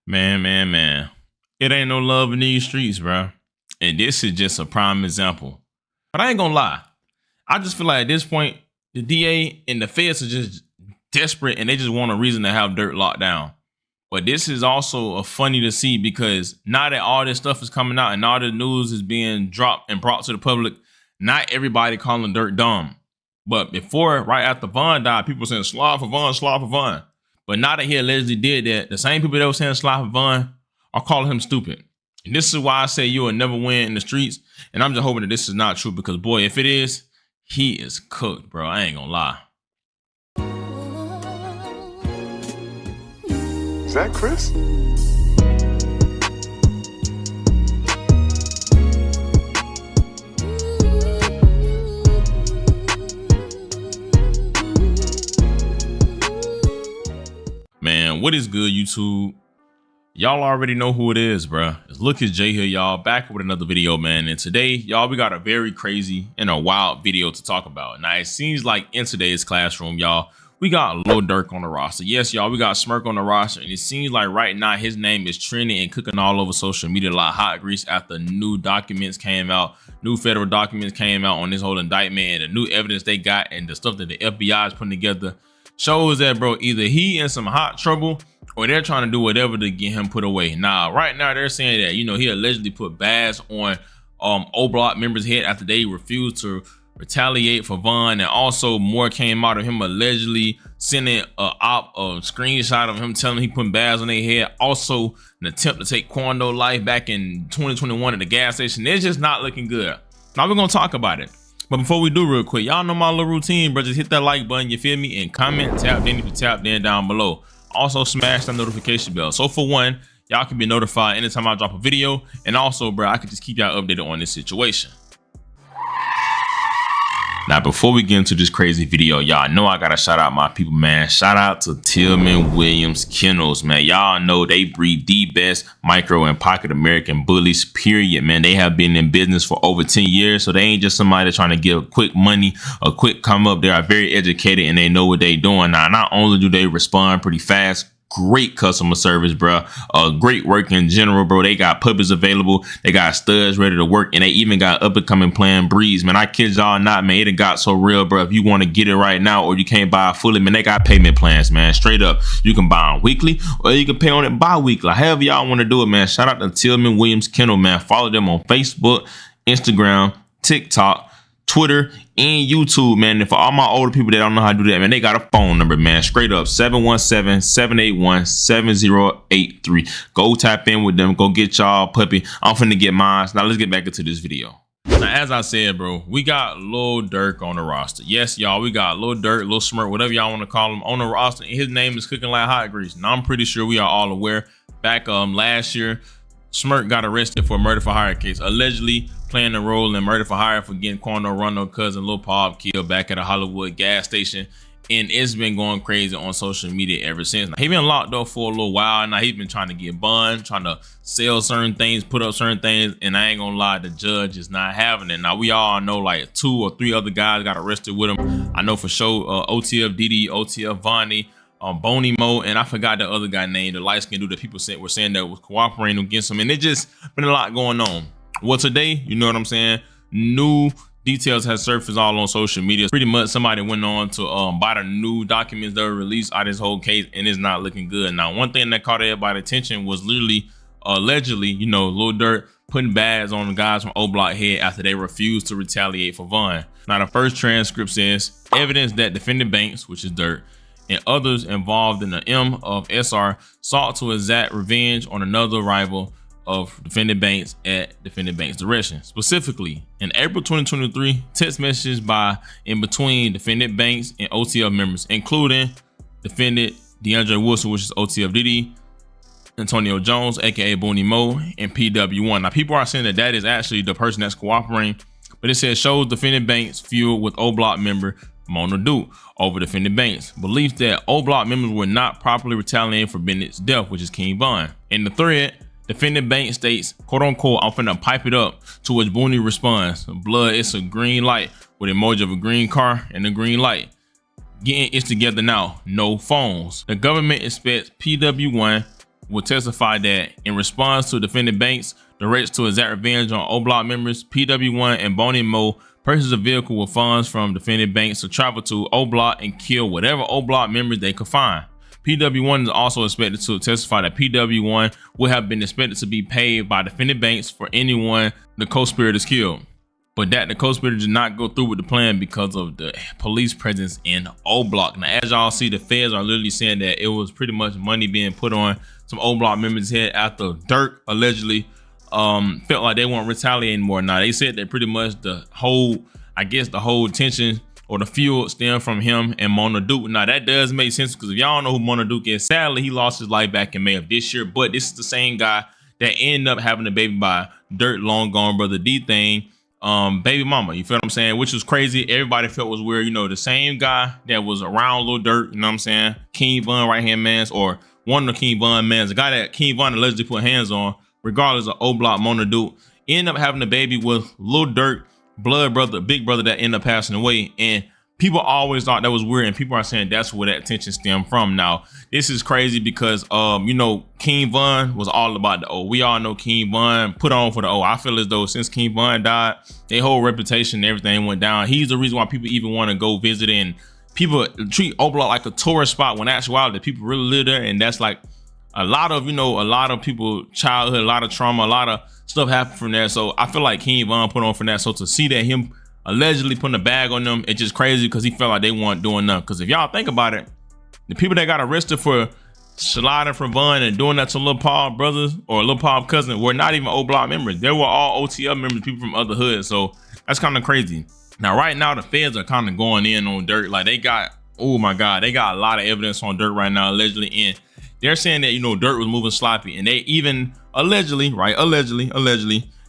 Man. It ain't no love in these streets, bro. And this is just a prime example. But I ain't gonna lie. I just feel like at this point, the DA and the feds are just desperate and they just want a reason to have Durk locked down. But this is also funny to see because now that all this stuff is coming out and all the news is being dropped and brought to the public, not everybody calling Durk dumb. But before, right after Von died, people were saying slide for Von. But now that he allegedly did that, the same people that were saying slide for Von are calling him stupid. And this is why I say you will never win in the streets. And I'm just hoping that this is not true because, boy, if it is, he is cooked, bro. I ain't gonna lie. Is that Chris? Man, what is good, YouTube? Y'all already know who it is, bruh. It's Lucas J here, y'all, back with another video, man. And today, y'all, we got a very crazy and a wild video to talk about. Now, it seems like in today's classroom, y'all, we got Lil Durk on the roster. Yes, y'all, we got Smirk on the roster. And it seems like right now, his name is trending and cooking all over social media like hot grease after new documents came out. New federal documents came out on this whole indictment and the new evidence they got and the stuff that the FBI is putting together shows that, bro, either he in some hot trouble or they're trying to do whatever to get him put away. Now, right now, they're saying that, you know, he allegedly put bags on O Block members' head after they refused to retaliate for Von, and also more came out of him allegedly sending a screenshot of him telling he putting bags on their head. Also, an attempt to take Quando life back in 2021 at the gas station. It's just not looking good. Now, we're going to talk about it. But before we do real quick, y'all know my little routine, bro. Just hit that like button, you feel me? And comment, tap in if you tap in down below. Also, smash that notification bell. So for one, y'all can be notified anytime I drop a video. And also, bro, I can just keep y'all updated on this situation. Now, before we get into this crazy video, y'all know I gotta shout out my people, man. Shout out to Tillman Williams Kennels, man. Y'all know they breed the best micro and pocket American bullies, period, man. They have been in business for over 10 years, so they ain't just somebody trying to give quick money, a quick come up. They are very educated and they know what they doing. Now, not only do they respond pretty fast, great customer service, bro. Great work in general, bro. They got puppies available. They got studs ready to work, and they even got up and coming plan breeds, man. I kid y'all not, man. It done got so real, bro. If you want to get it right now, or you can't buy it fully, man, they got payment plans, man. Straight up, you can buy them weekly, or you can pay on it bi-weekly. However y'all want to do it, man. Shout out to Tillman Williams Kennel, man. Follow them on Facebook, Instagram, TikTok, Twitter, and YouTube, man. And for all my older people that don't know how to do that, man, they got a phone number, man. Straight up, 717-781-7083. Go tap in with them. Go get y'all puppy. I'm finna get mine. Now let's get back into this video. Now, as I said, bro, we got Lil Durk on the roster. Yes, y'all, we got Lil Durk, Lil Smirk, whatever y'all want to call him, on the roster. And his name is cooking like hot grease. Now, I'm pretty sure we are all aware. Back last year, Smirk got arrested for a murder for hire case, allegedly playing a role in murder for hire for getting Quando Rondo cousin Lil Pop killed back at a Hollywood gas station. And it's been going crazy on social media ever since. Now, he been locked up for a little while. Now, he's been trying to get bond, trying to sell certain things, put up certain things. And I ain't gonna lie, the judge is not having it. Now, we all know like 2 or 3 other guys got arrested with him. I know for sure OTF Didi, OTF Vonnie, Boney Mo, and I forgot the other guy named, the light-skinned dude that people were saying that was cooperating against him. And it just been a lot going on. Well, today, you know what I'm saying, new details has surfaced all on social media. Pretty much somebody went on to buy the new documents that were released out of this whole case, and it's not looking good. Now, one thing that caught everybody's attention was literally, allegedly, you know, Lil Durk putting bags on the guys from O Block head after they refused to retaliate for Von. Now, the first transcript says, evidence that defendant Banks, which is Durk, and others involved in the M of SR sought to exact revenge on another rival of defendant Banks at defendant Banks' direction. Specifically, in April 2023, text messages by in between defendant Banks and OTF members, including defendant DeAndre Wilson, which is OTF Didi, Antonio Jones, aka Boney Mo, and PW1. Now, people are saying that that is actually the person that's cooperating, but it says shows defendant Banks feud with O Block member Mona Duke over defendant Banks. Belief that O Block members were not properly retaliating for Bennett's death, which is King Von. In the thread, defendant Banks states, quote unquote, I'm finna pipe it up, to which Booney responds, blood, it's a green light, with emoji of a green car and a green light. Getting it together now, no phones. The government expects PW1 will testify that in response to defendant Banks' directs to exact revenge on O Block members, PW1 and Boney Mo purchased a vehicle with funds from defendant Banks to travel to O Block and kill whatever O Block members they could find. PW1 is also expected to testify that PW1 would have been expected to be paid by defendant Banks for anyone the co-conspirators killed, but that the co-conspirators did not go through with the plan because of the police presence in O Block. Now, as y'all see, the feds are literally saying that it was pretty much money being put on some O Block members' head after Durk allegedly felt like they weren't retaliating more. Now, they said that pretty much the whole tension or the fuel stemmed from him and Mona Duke. Now, that does make sense because if y'all know who Mona Duke is, sadly, he lost his life back in May of this year, but this is the same guy that ended up having a baby by Durk long gone brother D-Thing baby mama. You feel what I'm saying? Which was crazy. Everybody felt was weird. You know, the same guy that was around Lil Durk, you know what I'm saying? King Von right-hand mans, or one of the King Von mans, the guy that King Von allegedly put hands on, regardless of O Block Mona Duke, ended up having a baby with Lil Durk, blood brother, big brother that ended up passing away. And people always thought that was weird, and people are saying that's where that tension stemmed from. Now, this is crazy because, you know, King Von was all about the O. We all know King Von put on for the O. I feel as though since King Von died, their whole reputation and everything went down. He's the reason why people even want to go visit, and people treat O Block like a tourist spot when actually people really live there. And that's like a lot of, you know, a lot of people childhood, a lot of trauma, a lot of stuff happened from there. So I feel like King Von put on for that. So to see that him allegedly putting a bag on them, it's just crazy because he felt like they weren't doing nothing. Because if y'all think about it, the people that got arrested for sliding for Von and doing that to Lil Paul brothers or Lil Paul cousin were not even O Block members. They were all OTL members, people from other hoods. So that's kind of crazy. Now, right now, the feds are kind of going in on Durk. Like they got, oh my God, they got a lot of evidence on Durk right now, allegedly. And they're saying that, you know, Durk was moving sloppy. And they even allegedly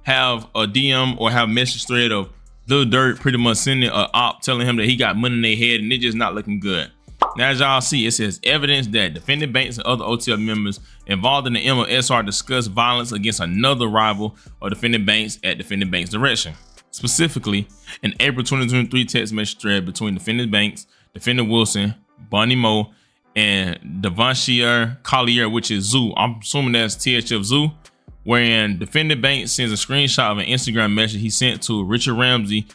have a DM or have a message thread of Lil Durk pretty much sending a op telling him that he got money in their head and it's just not looking good. Now, as y'all see, it says evidence that defendant Banks and other OTL members involved in the MOSR discussed violence against another rival of defendant Banks at defendant Banks' direction. Specifically, an April 2023 text message thread between defendant Banks, defendant Wilson, Bonnie Mo, and Devonshire Collier, which is Zoo. I'm assuming that's THF Zoo, wherein defendant Banks sends a screenshot of an Instagram message he sent to Richard Ramsey,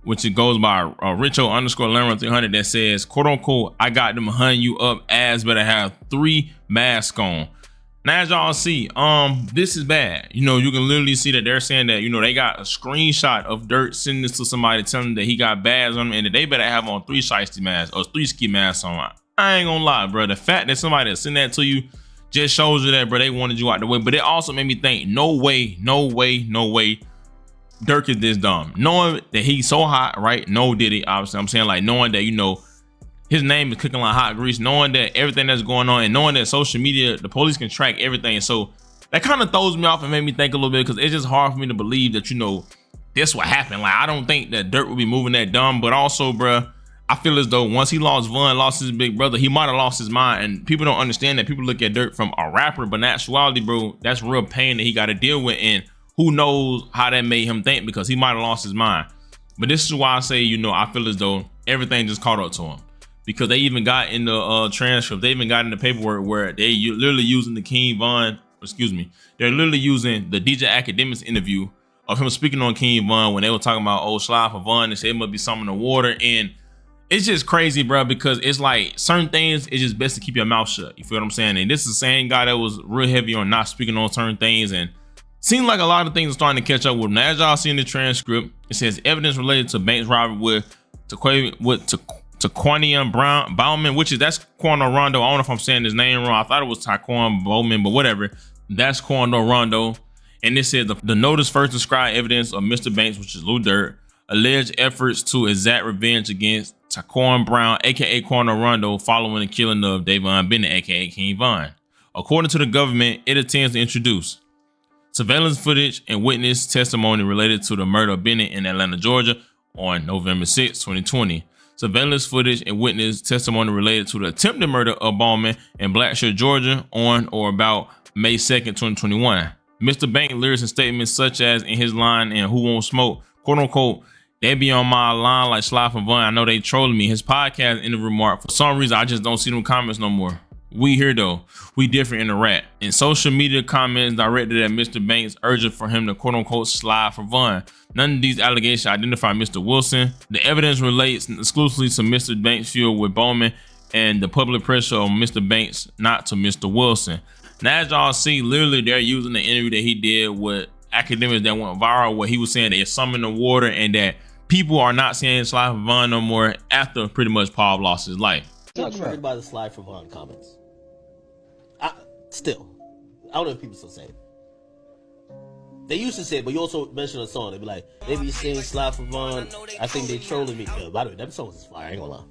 which it goes by Richo_Lemon300, that says, quote unquote, I got them hunting you up, ass better have 3 masks on. Now, as y'all see, this is bad. You know, you can literally see that they're saying that, you know, they got a screenshot of Durk sending this to somebody telling them that he got bags on him and that they better have on 3 shiesty masks or 3 ski masks on. I ain't gonna lie, bro. The fact that somebody sent that to you just shows you that, bro, they wanted you out the way. But it also made me think, no way Durk is this dumb. Knowing that he's so hot, right? No Diddy, obviously. I'm saying, like, knowing that, you know, his name is cooking like hot grease, knowing that everything that's going on, and knowing that social media, the police can track everything. So that kind of throws me off and made me think a little bit, because it's just hard for me to believe that, you know, this what happened. Like, I don't think that Durk would be moving that dumb. But also, bruh, I feel as though once he lost Von, lost his big brother, he might have lost his mind. And people don't understand that. People look at Durk from a rapper, but in actuality, bro, that's real pain that he got to deal with. And who knows how that made him think, because he might have lost his mind. But this is why I say, you know, I feel as though everything just caught up to him, because they even got in the transcript, they even got in the paperwork where they literally using the King Von, excuse me, they're literally using the DJ Academics interview of him speaking on King Von when they were talking about old slide for Von. They said it must be something in the water. And it's just crazy, bro, because it's like certain things, it's just best to keep your mouth shut. You feel what I'm saying? And this is the same guy that was real heavy on not speaking on certain things, and seems like a lot of things are starting to catch up with him. Now, as y'all see in the transcript, it says evidence related to Banks robbery with Taquanian Bowman, which is, that's Quando Rondo. I don't know if I'm saying his name wrong. I thought it was Taquan Bowman, but whatever. That's Quando Rondo. And this says the notice first described evidence of Mr. Banks, which is Lil Durk, alleged efforts to exact revenge against Taquan Brown, aka Quando Rondo, following the killing of Davon Bennett, aka King Von. According to the government, it intends to introduce surveillance footage and witness testimony related to the murder of Bennett in Atlanta, Georgia on November 6, 2020. Surveillance footage and witness testimony related to the attempted murder of Bowman in Blackshear, Georgia on or about May 2nd, 2021. Mr. Banks lyrics and statements such as in his line in Who Won't Smoke, quote unquote, they be on my line like Sly for Von. I know they trolling me. His podcast in the remark. For some reason, I just don't see them comments no more. We here though, we different in the rap. In social media comments directed at Mr. Banks urging for him to quote unquote slide for Vaughn. None of these allegations identify Mr. Wilson. The evidence relates exclusively to Mr. Banks' feud with Bowman and the public pressure on Mr. Banks, not to Mr. Wilson. Now, as y'all see, literally they're using the interview that he did with academics that went viral, where he was saying there's some in the water and that people are not saying slide for Vaughn no more after pretty much Paul lost his life. I'm not triggered by the slide for Vaughn comments. I don't know if people still say it. They used to say it, but you also mentioned a song. They be like, they be saying slide for Vaughn. I think they trolling me. By the way, that song is fire. I ain't gonna lie.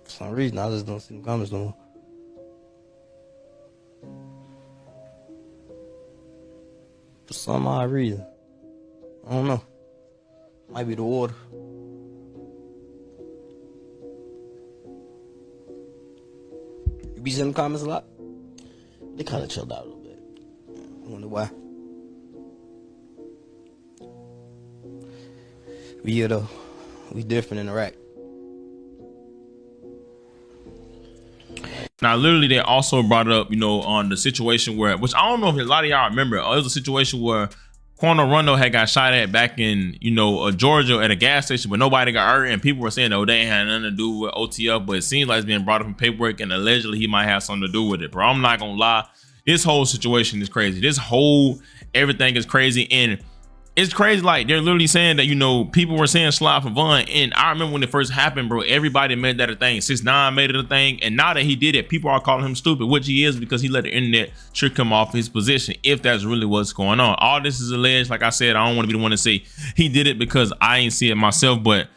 For some reason, I just don't see the comments no more. For some odd reason. I don't know. Might be the water. You be seeing the comments a lot? They kind of chilled out a little bit. I wonder why. We here though. We different in Iraq. Now, literally, they also brought up, on the situation where, which I don't know if a lot of y'all remember, it was a situation where Corner Rondo had got shot at back in, Georgia at a gas station, but nobody got hurt, and people were saying, oh, they ain't had nothing to do with OTF, but it seems like it's being brought up in paperwork, and allegedly he might have something to do with it, bro. I'm not gonna lie, this whole situation is crazy. Everything is crazy, and it's crazy. Like, they're literally saying that, people were saying slide for Vaughn, and I remember when it first happened, bro, everybody made that a thing. 6ix9ine made it a thing, and now that he did it, people are calling him stupid, which he is, because he let the internet trick him off his position, if that's really what's going on. All this is alleged. Like I said, I don't want to be the one to say he did it, because I ain't see it myself, but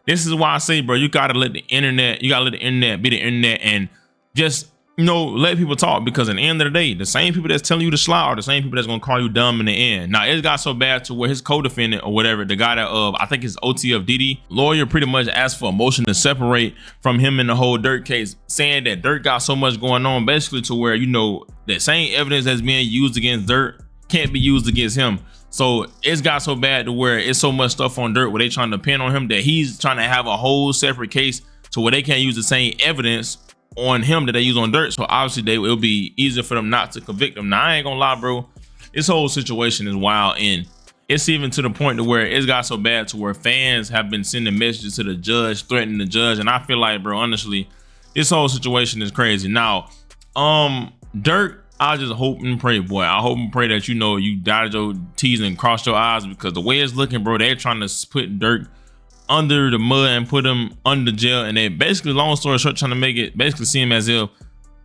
this is why I say, bro, you gotta let the internet be the internet, and just let people talk, because at the end of the day, the same people that's telling you to slide are the same people that's gonna call you dumb in the end. Now, it got so bad to where his co-defendant or whatever, the guy that I think it's OTF Diddy lawyer, pretty much asked for a motion to separate from him in the whole Durk case, saying that Durk got so much going on, basically to where that same evidence that's being used against Durk can't be used against him. So it's got so bad to where it's so much stuff on Durk where they trying to pin on him that he's trying to have a whole separate case to where they can't use the same evidence on him that they use on Durk. So obviously it'll be easier for them not to convict him. Now, I ain't gonna lie, bro, this whole situation is wild, and it's even to the point to where it's got so bad to where fans have been sending messages to the judge, threatening the judge, and I feel like, bro, honestly, this whole situation is crazy. Now, Durk, I just hope and pray, boy. I hope and pray that you dotted your T's and crossed your I's, because the way it's looking, bro, they're trying to put Durk under the mud and put him under jail, and they basically, long story short, trying to make it basically seem as if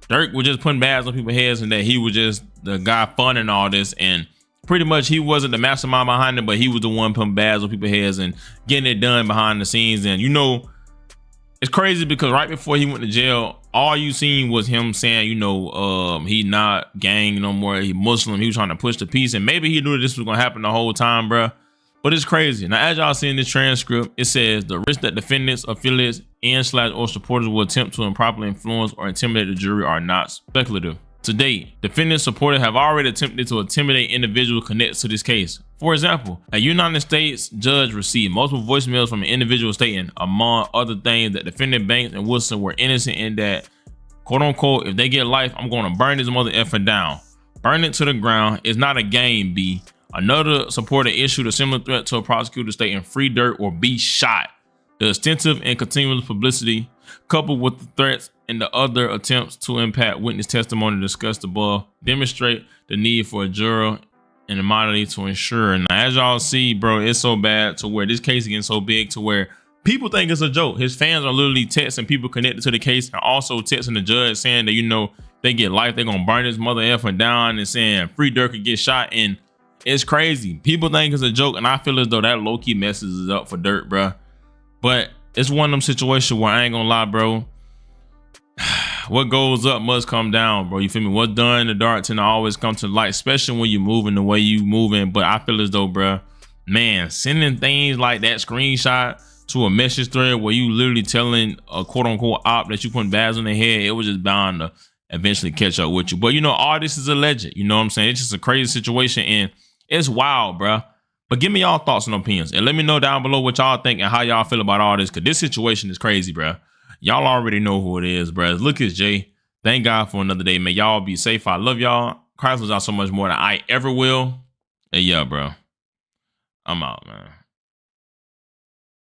Durk was just putting bags on people's heads and that he was just the guy funding all this, and pretty much he wasn't the mastermind behind it, but he was the one putting bags on people's heads and getting it done behind the scenes. And it's crazy, because right before he went to jail, all you seen was him saying, he not gang no more, he Muslim, he was trying to push the peace, and maybe he knew this was gonna happen the whole time, bruh. But it's crazy. Now, as y'all see in this transcript, it says the risk that defendants, affiliates, and/or supporters will attempt to improperly influence or intimidate the jury are not speculative. To date, defendants, supporters have already attempted to intimidate individuals connected to this case. For example, a United States judge received multiple voicemails from an individual stating, among other things, that defendant Banks and Wilson were innocent, and that, quote unquote, if they get life, I'm going to burn this mother effing down. Burn it to the ground. It's not a game, B. Another supporter issued a similar threat to a prosecutor stating, free Durk or be shot. The extensive and continuous publicity, coupled with the threats and the other attempts to impact witness testimony discussed above, demonstrate the need for a juror and immunity to ensure. Now, as y'all see, bro, it's so bad to where this case is getting so big to where people think it's a joke. His fans are literally texting people connected to the case, and also texting the judge saying that, they get life, they're gonna burn this mother effing down, and saying free Durk could get shot. And it's crazy. People think it's a joke, and I feel as though that low-key messes it up for Durk, bro. But it's one of them situations where I ain't gonna lie, bro. What goes up must come down, bro. You feel me? What's done in the dark tend to always come to light, especially when you're moving the way you moving. But I feel as though, bro, man, sending things like that screenshot to a message thread where you literally telling a quote-unquote op that you putting bags on their head, it was just bound to eventually catch up with you. But, all this is alleged. You know what I'm saying? It's just a crazy situation, and it's wild, bro. But give me y'all thoughts and opinions, and let me know down below what y'all think and how y'all feel about all this, because this situation is crazy, bro. Y'all already know who it is, bruh. Lucas J. Thank God for another day, man. Y'all be safe. I love y'all. Christ loves y'all so much more than I ever will. And yeah, bro. I'm out, man.